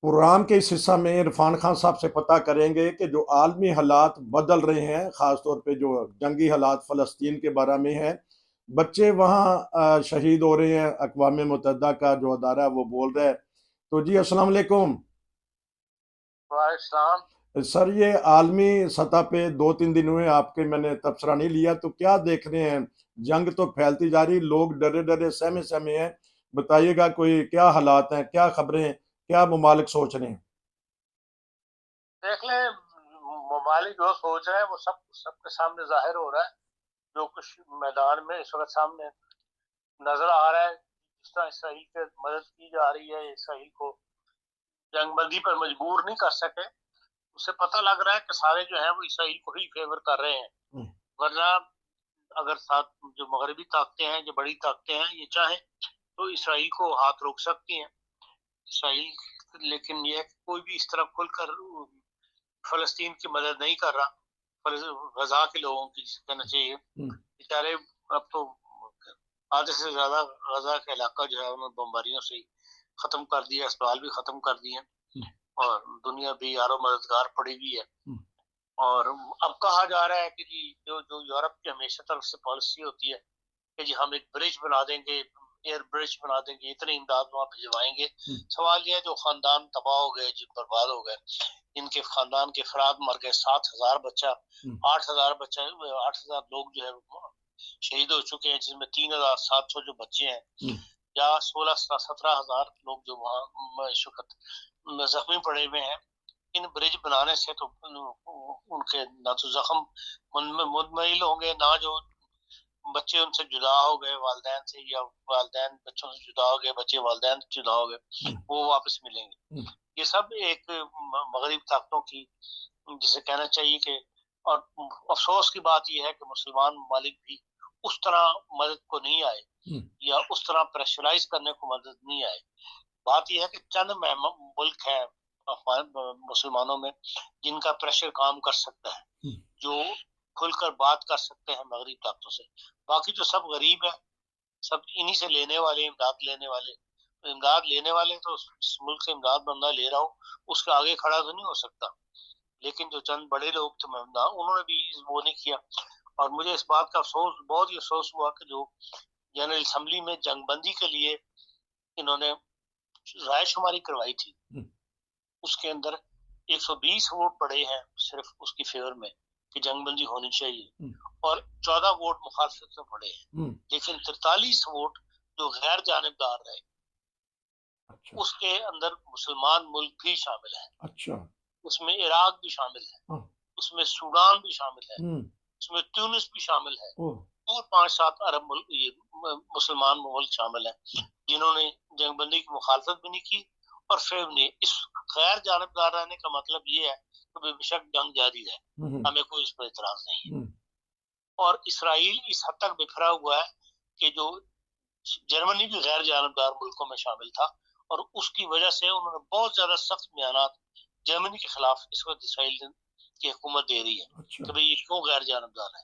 Programme के इस हिस्सा में इरफान खान साहब से पता करेंगे कि जो आलमी हालात बदल रहे हैं, ख़ासतौर पे जो जंगी हालात फ़लस्तीन के बारे में हैं, बच्चे वहाँ शहीद हो रहे हैं, अक़वाम मुत्तहिदा का जो अदारा है वो बोल रहा है। तो जी अस्सलाम वालेकुम वालेकुम। सर, ये आलमी सतह पे 2-3 दिन हुए आपके, मैंने तबसरा नहीं लिया, तो क्या देख रहे हैं? जंग तो फैलती जा रही, लोग डरे डरे सहमे सहमे हैं। बताइएगा कोई क्या हालात हैं, क्या खबरें, क्या ममालिक सोच रहे हैं? देख ले, ममालिक जो सोच रहे हैं वो सबके सामने जाहिर हो रहा है। जो कुछ मैदान में इस वक्त सामने नजर आ रहा है, जिस तरह इसराइल की मदद की जा रही है, इसराइल को जंगबंदी पर मजबूर नहीं कर सके। उससे पता लग रहा है कि सारे जो है वो इसराइल को ही फेवर कर रहे हैं। हम्म। वरना अगर साथ जो मगरबी ताकतें हैं, जो बड़ी ताकतें हैं, ये चाहे तो इसराइल को हाथ रोक सकती हैं। इसराइल लेकिन ये कोई भी इस तरह खुलकर फलस्तीन की मदद नहीं कर रहा। गजा के लोगों की जिसे कहना चाहिए, बेचारे अब तो आधे से ज्यादा गजा का इलाका जो है उन्होंने बमबारियों से खत्म कर दिया, अस्पताल भी खत्म कर दिए और दुनिया भी यारो मददगार पड़ी हुई है। और अब कहा जा रहा है कि जी जो जो यूरोप की हमेशा तरफ से पॉलिसी होती है कि जी हम एक ब्रिज बना देंगे, एयर ब्रिज बना देंगे, इतनी इमदाद वहां भिजवाएंगे। सवाल यह है जो खानदान तबाह हो गए, जो बर्बाद हो गए, इनके खानदान के अफराद मर गए, 7,000 बच्चा, 8,000 बच्चा, 8,000 लोग जो है शहीद हो चुके हैं, जिसमें 3,700 जो बच्चे हैं, या 16-17 हजार लोग जो वहाँ इस वक्त जख्मी पड़े हुए हैं। इन ब्रिज बनाने से तो उनके ना तो जख्म मुंतमिल होंगे, ना जो बच्चे उनसे जुदा हो गए वालदैन से, या वालदैन बच्चों से जुदा हो गए, बच्चे वालदैन से जुदा हो गए, वो वापस मिलेंगे। ये सब एक मगरबी ताकतों की, जिसे कहना चाहिए कि, और अफसोस की बात यह है कि मुसलमान ममालिक भी उस तरह मदद को नहीं आए, या उस तरह प्रेशराइज करने को मदद नहीं आए। बात यह है कि चंद मुल्क है मुसलमानों में जिनका प्रेशर काम कर सकता है, जो खुलकर बात कर सकते हैं मगरबी ताकतों से। बाकी जो सब गरीब है, सब इन्हीं से लेने वाले, इमदाद लेने वाले। तो इमदाद लेने वाले तो इस मुल्क से इमदाद बंदा ले रहा हो, उसके आगे खड़ा तो नहीं हो सकता। लेकिन जो चंद बड़े लोग थे महमदान, उन्होंने भी वो नहीं किया। और मुझे इस बात का अफसोस, बहुत ही अफसोस हुआ कि जो जनरल असम्बली में जंगबंदी के लिए इन्होंने राय शुमारी करवाई थी, उसके अंदर 120 वोट पड़े हैं सिर्फ उसकी फेवर में कि जंगबंदी होनी चाहिए, और 14 वोट मुखालफत में पड़े हैं। लेकिन 43 वोट जो गैर जानिबदार रहे, अच्छा, उसके अंदर मुसलमान मुल्क भी शामिल है। अच्छा, उसमें इराक भी शामिल है, उसमें सूडान भी शामिल है, उसमें ट्यूनिस भी शामिल है, और 5-7 अरब मुल्क, ये मुसलमान मुल्क शामिल है, जिन्होंने जंगबंदी की मुखालफत भी नहीं की और फेव नहीं। इस गैर जानिबदार रहने का मतलब ये है कि बेशक जंग जारी है, हमें कोई इस पर इतराज नहीं है। और इसराइल इस हद तक बिखरा हुआ है कि जो जर्मनी भी गैर जानबदार मुल्कों में शामिल था, और उसकी वजह से उन्होंने बहुत ज्यादा सख्त बयान जर्मनी के खिलाफ इस वक्त इसराइल की हुकूमत दे रही है। अच्छा, कि भाई ये क्यों गैर जानबदार है?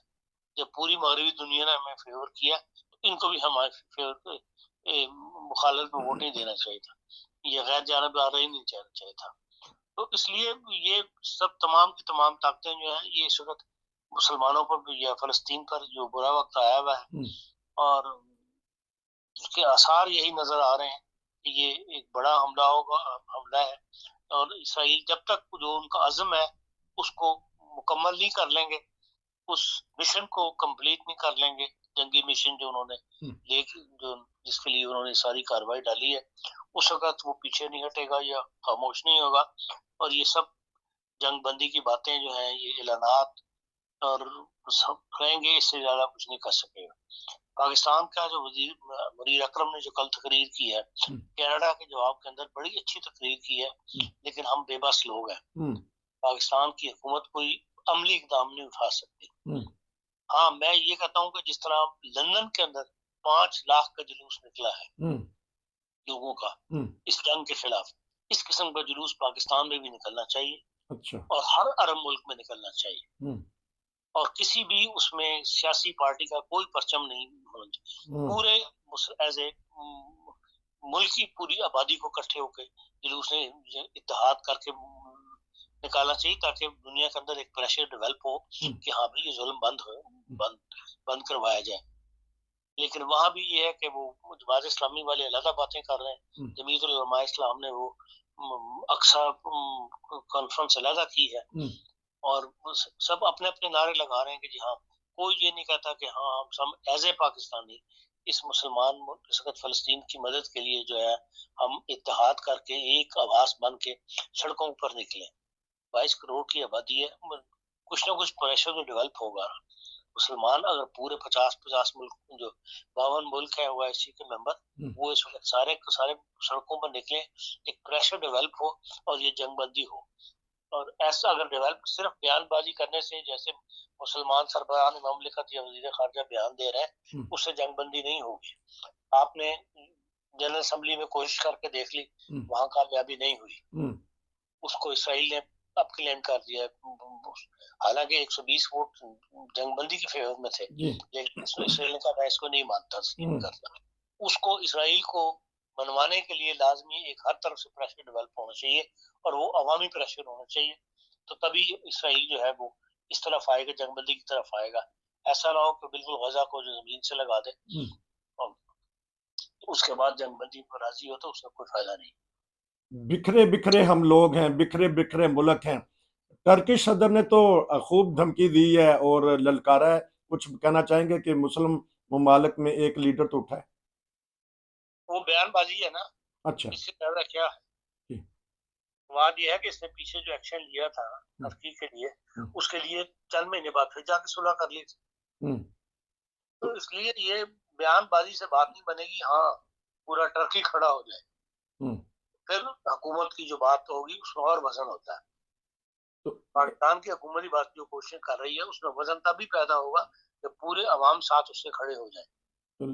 जब पूरी मगरबी दुनिया ने हमें फेवर किया, तो इनको भी हमारे फेवर मुखालत में वोट नहीं देना चाहिए था, ये गैर जानबदार ही नहीं जाना चाहिए था। तो इसलिए ये सब तमाम की तमाम ताकतें जो है, ये इस वक्त मुसलमानों पर या फलस्तीन पर जो बुरा वक्त आया हुआ है, और उसके आसार यही नजर आ रहे हैं कि ये एक बड़ा हमला है। और इसराइल जब तक जो उनका अज़्म है उसको मुकम्मल नहीं कर लेंगे, उस मिशन को कंप्लीट नहीं कर लेंगे, जंगी मिशन जो उन्होंने जो जिसके लिए उन्होंने सारी कार्रवाई डाली है, उस वक्त वो पीछे नहीं हटेगा या खामोश नहीं होगा। और ये सब जंग बंदी की बातें जो है, ये ऐलानात और सब कहेंगे, इससे ज्यादा कुछ नहीं कर सकेगा। पाकिस्तान का जो वजीर अकरम ने जो कल तकरीर की है, कनाडा के जवाब के अंदर बड़ी अच्छी तकरीर की है, लेकिन हम बेबस लोग हैं। पाकिस्तान की हुकूमत कोई अमली इकदाम नहीं उठा सकती। हाँ, मैं ये कहता हूँ कि जिस तरह लंदन के अंदर 5 लाख का जुलूस निकला है लोगों का इस जंग के खिलाफ, इस किस्म का जुलूस पाकिस्तान में भी निकलना चाहिए। अच्छा, और हर अरब मुल्क में निकलना चाहिए। और किसी भी उसमें सियासी पार्टी का कोई परचम नहीं होना चाहिए। पूरे एज ए मुल्क की पूरी आबादी को इकट्ठे होकर जुलूस ने इत्तेहाद करके निकालना चाहिए, ताकि दुनिया के अंदर एक प्रेशर डेवलप हो कि हाँ भाई ये जुल्म बंद करवाया जाए। लेकिन वहां भी ये है कि वो जमात इस्लामी वाले अलग बातें कर रहे हैं, जमीयतुल उलमा इस्लाम ने वो अक्सा कॉन्फ्रेंस अलग की है, और सब अपने अपने नारे लगा रहे हैं कि जी हाँ, कोई ये नहीं कहता कि हाँ हम एज ए पाकिस्तानी इस मुसलमान इस वक्त फलस्तीन की मदद के लिए जो है हम इत्तेहाद करके एक आवाज बन के सड़कों पर निकले। 22 करोड़ की आबादी है, कुछ ना कुछ प्रेशर तो डेवलप होगा। मुसलमान अगर पूरे 50 मुल्क जो 52 मुल्क है OIC के मेंबर, वो इस वक्त सारे सड़कों पर निकले, एक प्रेशर डेवलप हो और ये जंगबंदी हो। और ऐसा अगर डेवलप सिर्फ बयानबाजी करने से, जैसे मुसलमान सरबराह ममलिकत या वजीर खारजा बयान दे रहे हैं, उससे जंगबंदी नहीं होगी। आपने जनरल असेंबली में कोशिश करके देख ली, वहां कामयाबी नहीं हुई, उसको इसराइल ने अब क्लेम कर दिया। हालांकि 120 वोट जंगबंदी के फेवर में थे, लेकिन इसराइल ने कहा मैं इसको नहीं मानता, करता। उसको इसराइल को मनवाने के लिए लाजमी एक हर तरफ से प्रेशर डेवलप होना चाहिए, और वो अवामी प्रेशर होना चाहिए, तो तभी इसराइल जो है वो इस तरफ आएगा, जंगबंदी की तरफ आएगा। ऐसा ना हो कि बिल्कुल गजा को जो जमीन से लगा दे और उसके बाद जंगबंदी पर राजी हो, तो उसका कोई फायदा नहीं। बिखरे बिखरे हम लोग हैं, बिखरे बिखरे मुल्क हैं। टर्किश सदर ने तो खूब धमकी दी है और ललकारा है। कुछ कहना चाहेंगे कि मुस्लिम ममालिक में एक लीडर तो उठा है? वो बयानबाजी है ना। अच्छा, इससे ज्यादा क्या है? बात यह है कि इसने पीछे जो एक्शन लिया था टर्की के लिए, उसके लिए चंद महीने बाद फिर जाके सुलह कर ली थी। तो इसलिए ये बयानबाजी से बात नहीं बनेगी। हाँ, पूरा टर्की खड़ा हो जाए, फिर हुकूमत की जो बात होगी उसमें और वजन होता है। तो पाकिस्तान की हुकूमत बात जो कोशिश कर रही है, उसमें वजन तभी पैदा होगा जब पूरे अवाम साथ उससे खड़े हो जाए। तो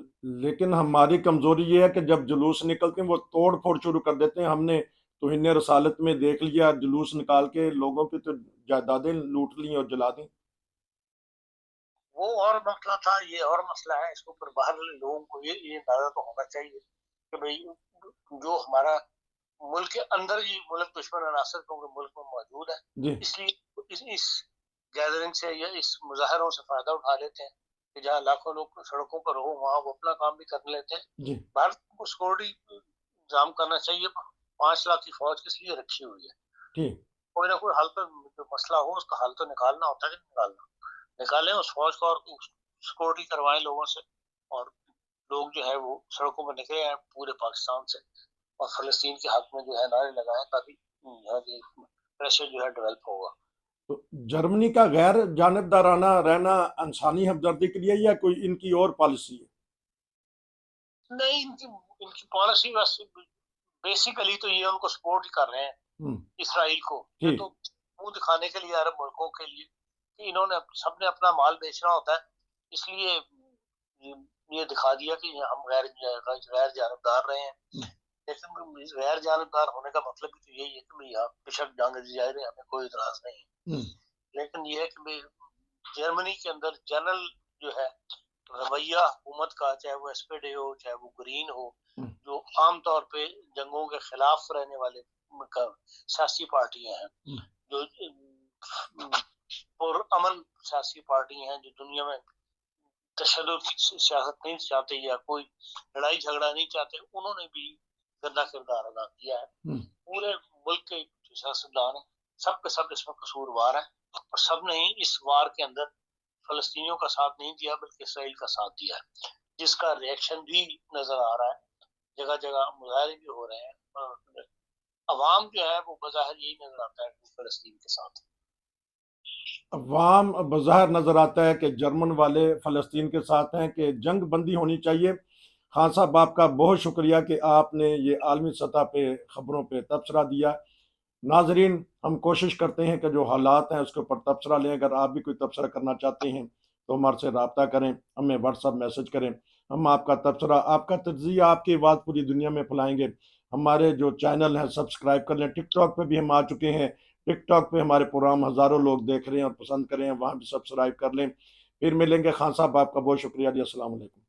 लेकिन हमारी कमजोरी ये है कि जब जुलूस निकलते हैं वो तोड़ फोड़ शुरू कर देते हैं। हमने तो हिन्ने रसालत में देख लिया, जुलूस निकाल के लोगों की तो जायदादें लूट ली और जला दी। वो और मसला था, ये और मसला है। इसके ऊपर बाहर लोगों को ये अंदाजा तो होना चाहिए कि भाई जो हमारा मुल्क के अंदर ही मुल्क दुश्मन अनासर क्योंकि मुल्क में मौजूद है, इसलिए इस गैदरिंग से या इस मुजाहरों से फायदा उठा लेते हैं कि जहाँ लाखों लोग सड़कों पर हो, वहाँ वो अपना काम भी कर लेते हैं। भारत को सिक्योरिटी इंतजाम करना चाहिए। 5 लाख की फौज किस लिए रखी हुई है? कोई ना कोई हल तो, जो मसला हो उसका हल तो निकालना होता है। निकालें उस फौज को और सिक्योरिटी करवाएं लोगों से, और लोग जो है वो सड़कों पर निकले हैं पूरे पाकिस्तान से, और फलस्तीन के हक में जो है नारे लगाए, ताकि प्रेशर जो है डेवलप होगा। तो जर्मनी का गैर जानिबदाराना रहना इंसानी हमदर्दी के लिए या कोई इनकी और पॉलिसी है? नहीं, इनकी पॉलिसी बस बेसिकली तो ये उनको सपोर्ट ही कर रहे हैं, इसराइल को। ये तो मुंह दिखाने के लिए अरब मुल्कों के लिए कि इन्होंने सबने अपना माल बेचना होता है, इसलिए ये दिखा दिया कि हम गैर जानबदार रहे हैं। लेकिन गैर जानबदार होने का मतलब भी तो यही है कि भाई आप बेशक जंग जाए रहे, हमें कोई इतराज नहीं है। लेकिन ये है कि जर्मनी के अंदर जनरल जो है रवैया हुकूमत का, चाहे वो SPD हो चाहे वो ग्रीन हो, जो आमतौर पे जंगों के खिलाफ रहने वाले सियासी पार्टियां हैं, जो और अमन सियासी पार्टियां हैं, जो दुनिया में तशद्दुद की सियासत नहीं चाहते या कोई लड़ाई झगड़ा नहीं चाहते, उन्होंने भी गंदा किरदार अदा किया है। पूरे मुल्क के सियासतदान सब के सब इसमें कसूरवार है, और सब ने ही इस वार के अंदर फलस्तीनियों का साथ नहीं दिया बल्कि इसराइल का साथ दिया है, जिसका रिएक्शन भी नजर आ रहा है। जगह जगह मुजाहरे भी हो रहे हैं, और अवाम जो है वो बज़ाहिर यही नजर आता है कि फलस्तीन के साथ। अवाम बज़ाहिर नजर आता है कि जर्मन वाले फलस्तीन के साथ हैं, कि जंग बंदी होनी चाहिए। खान साहब, आपका बहुत शुक्रिया कि आपने ये आलमी सतह पे खबरों पे तबसरा दिया। नाजरीन, हम कोशिश करते हैं कि जो हालात हैं उसके ऊपर तबसरा लें। अगर आप भी कोई तबसरा करना चाहते हैं तो हमारे से रब्ता करें, हमें व्हाट्सअप मैसेज करें। हम आपका तबसरा, आपका तज्जिया, आपकी आवाज़ पूरी दुनिया में फैलाएंगे। हमारे जो चैनल हैं सब्सक्राइब कर लें। टिकटॉक पे भी हम आ चुके हैं। टिकटॉक पे हमारे प्रोग्राम हज़ारों लोग देख रहे हैं और पसंद कर रहे हैं, वहाँ भी सब्सक्राइब कर लें। फिर मिलेंगे। खान साहब, आपका बहुत शुक्रिया जी। अस्सलाम वालेकुम।